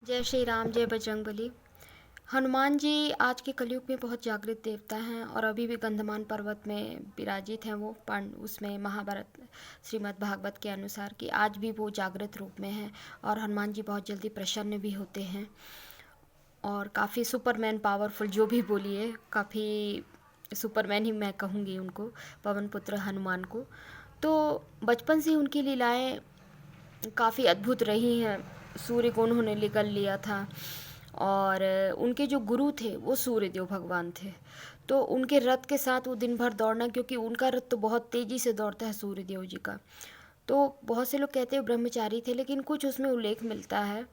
जय श्री राम, जय बजरंगबली। हनुमान जी आज के कलयुग में बहुत जागृत देवता हैं और अभी भी गंधमान पर्वत में विराजित हैं। वो पांड उसमें महाभारत श्रीमद् भागवत के अनुसार कि आज भी वो जागृत रूप में हैं और हनुमान जी बहुत जल्दी प्रसन्न भी होते हैं और काफ़ी सुपरमैन पावरफुल, जो भी बोलिए, काफ़ी सुपरमैन ही मैं कहूँगी उनको, पवन पुत्र हनुमान को। तो बचपन से उनकी लीलाएं काफ़ी अद्भुत रही हैं। सूर्य को उन्होंने निगल लिया था और उनके जो गुरु थे वो सूर्यदेव भगवान थे। तो उनके रथ के साथ वो दिन भर दौड़ना, क्योंकि उनका रथ तो बहुत तेज़ी से दौड़ता है सूर्यदेव जी का। तो बहुत से लोग कहते हैं ब्रह्मचारी थे, लेकिन कुछ उसमें उल्लेख मिलता है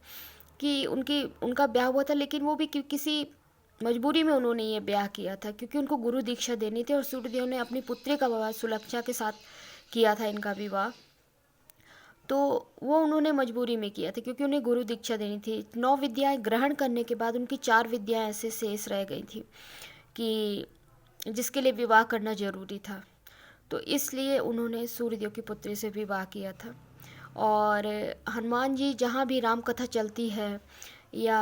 कि उनका ब्याह हुआ था, लेकिन वो भी किसी मजबूरी में उन्होंने ये ब्याह किया था, क्योंकि उनको गुरु दीक्षा देनी थी और सूर्यदेव ने अपनी पुत्री का विवाह सुलक्षा के साथ किया था, इनका विवाह। तो वो उन्होंने मजबूरी में किया था, क्योंकि उन्हें गुरु दीक्षा देनी थी। 9 विद्याएं ग्रहण करने के बाद उनकी 4 विद्याएं ऐसे शेष रह गई थी कि जिसके लिए विवाह करना जरूरी था। तो इसलिए उन्होंने सूर्यदेव की पुत्री से विवाह किया था। और हनुमान जी जहाँ भी राम कथा चलती है या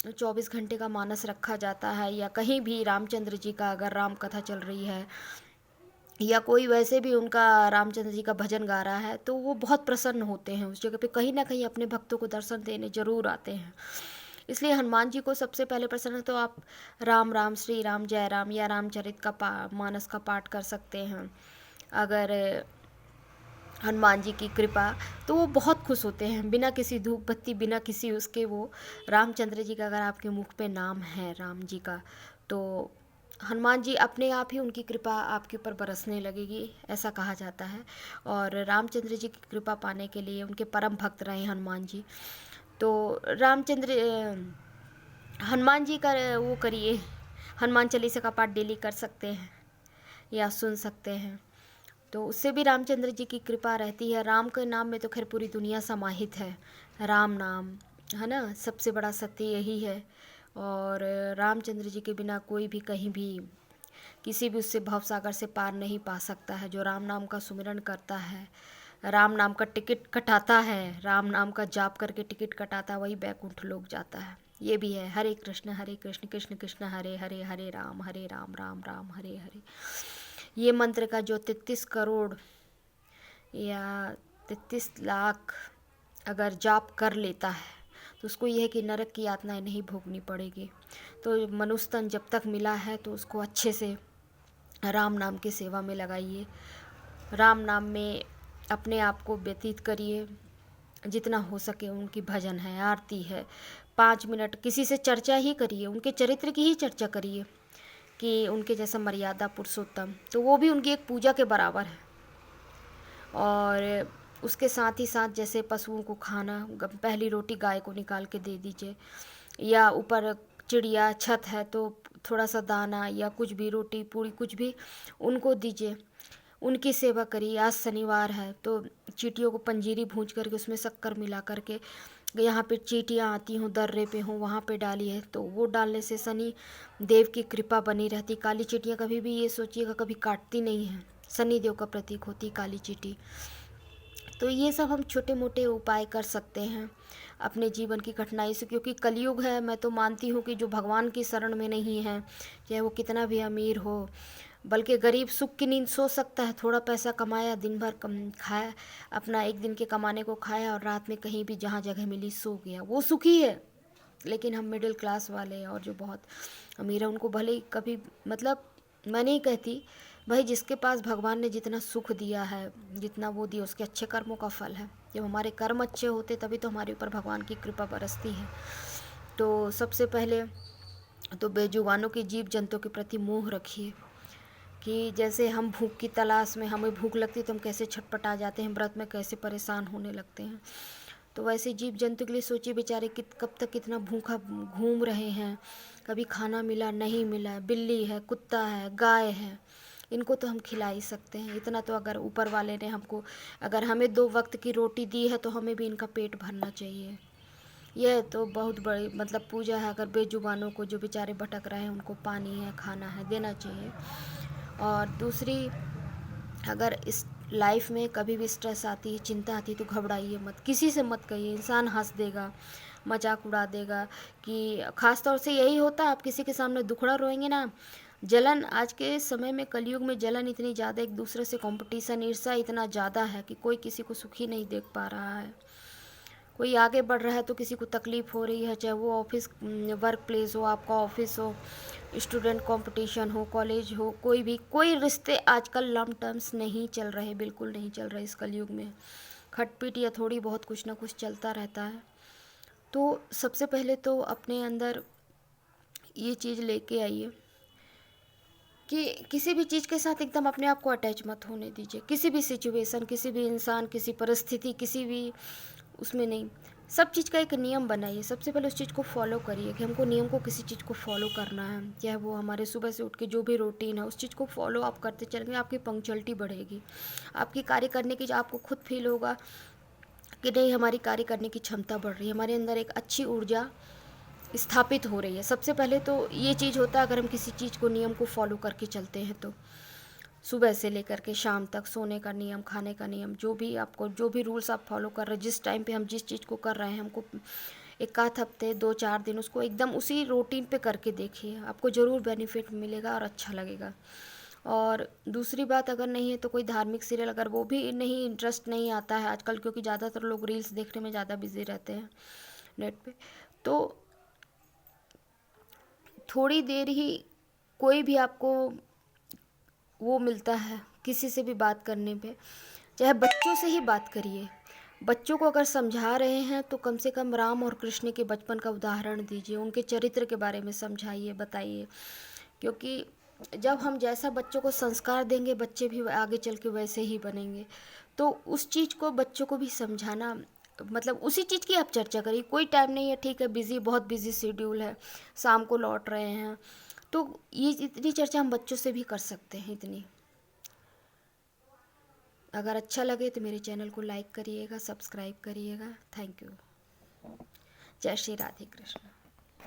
24 घंटे का मानस रखा जाता है, या कहीं भी रामचंद्र जी का अगर राम कथा चल रही है या कोई वैसे भी उनका रामचंद्र जी का भजन गा रहा है, तो वो बहुत प्रसन्न होते हैं। उस जगह पे कहीं ना कहीं अपने भक्तों को दर्शन देने जरूर आते हैं। इसलिए हनुमान जी को सबसे पहले प्रसन्न, तो आप राम राम श्री राम जय राम या रामचरित का मानस का पाठ कर सकते हैं अगर हनुमान जी की कृपा। तो वो बहुत खुश होते हैं, बिना किसी धूप बत्ती, बिना किसी उसके, वो रामचंद्र जी का अगर आपके मुख पे नाम है राम जी का, तो हनुमान जी अपने आप ही उनकी कृपा आपके ऊपर बरसने लगेगी, ऐसा कहा जाता है। और रामचंद्र जी की कृपा पाने के लिए उनके परम भक्त रहे हनुमान जी। तो हनुमान जी का वो करिए, हनुमान चालीसा का पाठ डेली कर सकते हैं या सुन सकते हैं, तो उससे भी रामचंद्र जी की कृपा रहती है। राम के नाम में तो खैर पूरी दुनिया समाहित है, राम नाम है ना, सबसे बड़ा सत्य यही है। और रामचंद्र जी के बिना कोई भी कहीं भी किसी भी उससे भवसागर से पार नहीं पा सकता है। जो राम नाम का सुमिरन करता है, राम नाम का टिकट कटाता है, राम नाम का जाप करके टिकट कटाता है, वही बैकुंठ लोक जाता है। ये भी है, हरे कृष्ण कृष्ण कृष्ण हरे हरे, हरे राम राम राम हरे हरे। ये मंत्र का जो 33 करोड़ या 33 लाख अगर जाप कर लेता है, तो उसको यह है कि नरक की यातनाएं नहीं भोगनी पड़ेगी। तो मनुष्य तन जब तक मिला है तो उसको अच्छे से राम नाम की सेवा में लगाइए, राम नाम में अपने आप को व्यतीत करिए, जितना हो सके। उनकी भजन है, आरती है, 5 मिनट किसी से चर्चा ही करिए, उनके चरित्र की ही चर्चा करिए कि उनके जैसा मर्यादा पुरुषोत्तम, तो वो भी उनकी एक पूजा के बराबर है। और उसके साथ ही साथ जैसे पशुओं को खाना, पहली रोटी गाय को निकाल के दे दीजिए, या ऊपर चिड़िया छत है तो थोड़ा सा दाना या कुछ भी, रोटी पूरी कुछ भी उनको दीजिए, उनकी सेवा करिए। आज शनिवार है तो चींटियों को पंजीरी भूंज करके उसमें शक्कर मिला करके, यहाँ पे चींटियाँ आती हों, दर्रे पे हों, वहाँ पे डालिए, तो वो डालने से शनि देव की कृपा बनी रहती। काली चींटियाँ कभी भी, ये सोचिएगा, कभी काटती नहीं हैं, शनि देव का प्रतीक होती काली चींटी। तो ये सब हम छोटे मोटे उपाय कर सकते हैं अपने जीवन की कठिनाई से, क्योंकि कलयुग है। मैं तो मानती हूँ कि जो भगवान की शरण में नहीं है, चाहे वो कितना भी अमीर हो, बल्कि गरीब सुख की नींद सो सकता है। थोड़ा पैसा कमाया, दिन भर खाया, अपना एक दिन के कमाने को खाया और रात में कहीं भी जहाँ जगह मिली सो गया, वो सुखी है। लेकिन हम मिडिल क्लास वाले और जो बहुत अमीर है, उनको भले ही कभी, मतलब मैं नहीं कहती भाई, जिसके पास भगवान ने जितना सुख दिया है, जितना वो दिया, उसके अच्छे कर्मों का फल है। जब हमारे कर्म अच्छे होते तभी तो हमारे ऊपर भगवान की कृपा बरसती है। तो सबसे पहले तो बेजुबानों की, जीव जंतुओं के प्रति मोह रखिए, कि जैसे हम भूख की तलाश में, हमें भूख लगती है तो हम कैसे छटपटा जाते हैं, व्रत में कैसे परेशान होने लगते हैं, तो वैसे जीव जंतु के लिए सोचिए, बेचारे कब तक कितना भूखा घूम रहे हैं, कभी खाना मिला नहीं मिला। बिल्ली है, कुत्ता है, गाय है, इनको तो हम खिला ही सकते हैं। इतना तो अगर ऊपर वाले ने हमको, अगर हमें 2 वक्त की रोटी दी है तो हमें भी इनका पेट भरना चाहिए। यह तो बहुत बड़ी मतलब पूजा है। अगर बेजुबानों को, जो बेचारे भटक रहे हैं, उनको पानी है, खाना है, देना चाहिए। और दूसरी, अगर इस लाइफ में कभी भी स्ट्रेस आती है, चिंता आती है, तो घबराइए मत, किसी से मत कहिए, इंसान हंस देगा, मजाक उड़ा देगा। कि ख़ास तौर से यही होता है, आप किसी के सामने दुखड़ा रोएंगे ना, जलन, आज के समय में कलयुग में जलन इतनी ज़्यादा, एक दूसरे से कंपटीशन, ईर्ष्या इतना ज़्यादा है कि कोई किसी को सुखी नहीं देख पा रहा है। कोई आगे बढ़ रहा है तो किसी को तकलीफ़ हो रही है, चाहे वो ऑफिस वर्क प्लेस हो, आपका ऑफिस हो, स्टूडेंट कंपटीशन हो, कॉलेज हो, कोई रिश्ते आजकल लॉन्ग टर्म्स नहीं चल रहे, बिल्कुल नहीं चल रहे इस कलयुग में। खटपीट या थोड़ी बहुत कुछ ना कुछ चलता रहता है। तो सबसे पहले तो अपने अंदर ये चीज़ लेके आइए कि किसी भी चीज़ के साथ एकदम अपने आप को अटैच मत होने दीजिए। किसी भी सिचुएशन, किसी भी इंसान, किसी परिस्थिति, किसी भी उसमें नहीं। सब चीज़ का एक नियम बनाइए। सबसे पहले उस चीज़ को फॉलो करिए कि हमको नियम को, किसी चीज़ को फॉलो करना है, चाहे वो हमारे सुबह से उठ के जो भी रूटीन है उस चीज़ को फॉलो आप करते चलेंगे, आपकी पंक्चुअलिटी बढ़ेगी, आपकी कार्य करने की, जो आपको खुद फील होगा कि नहीं हमारी कार्य करने की क्षमता बढ़ रही है, हमारे अंदर एक अच्छी ऊर्जा स्थापित हो रही है। सबसे पहले तो ये चीज़ होता है, अगर हम किसी चीज़ को, नियम को फॉलो करके चलते हैं तो सुबह से लेकर के शाम तक, सोने का नियम, खाने का नियम, जो भी आपको, जो भी रूल्स आप फॉलो कर रहे हैं, जिस टाइम पे हम जिस चीज़ को कर रहे हैं, हमको एक आध हफ्ते 2-4 दिन उसको एकदम उसी रूटीन पे करके देखिए, आपको ज़रूर बेनिफिट मिलेगा और अच्छा लगेगा। और दूसरी बात, अगर नहीं है तो कोई धार्मिक सीरियल, अगर वो भी नहीं, इंटरेस्ट नहीं आता है आजकल, क्योंकि ज़्यादातर लोग रील्स देखने में ज़्यादा बिजी रहते हैं नेट पे, तो थोड़ी देर ही कोई भी आपको वो मिलता है, किसी से भी बात करने पे, चाहे बच्चों से ही बात करिए। बच्चों को अगर समझा रहे हैं तो कम से कम राम और कृष्ण के बचपन का उदाहरण दीजिए, उनके चरित्र के बारे में समझाइए, बताइए। क्योंकि जब हम जैसा बच्चों को संस्कार देंगे, बच्चे भी आगे चल के वैसे ही बनेंगे। तो उस चीज़ को बच्चों को भी समझाना, मतलब उसी चीज़ की आप चर्चा करिए। कोई टाइम नहीं है, ठीक है, बिज़ी, बहुत बिज़ी शेड्यूल है, शाम को लौट रहे हैं, तो ये इतनी चर्चा हम बच्चों से भी कर सकते हैं, इतनी। अगर अच्छा लगे तो मेरे चैनल को लाइक करिएगा, सब्सक्राइब करिएगा। Thank you. जय श्री राधे कृष्ण।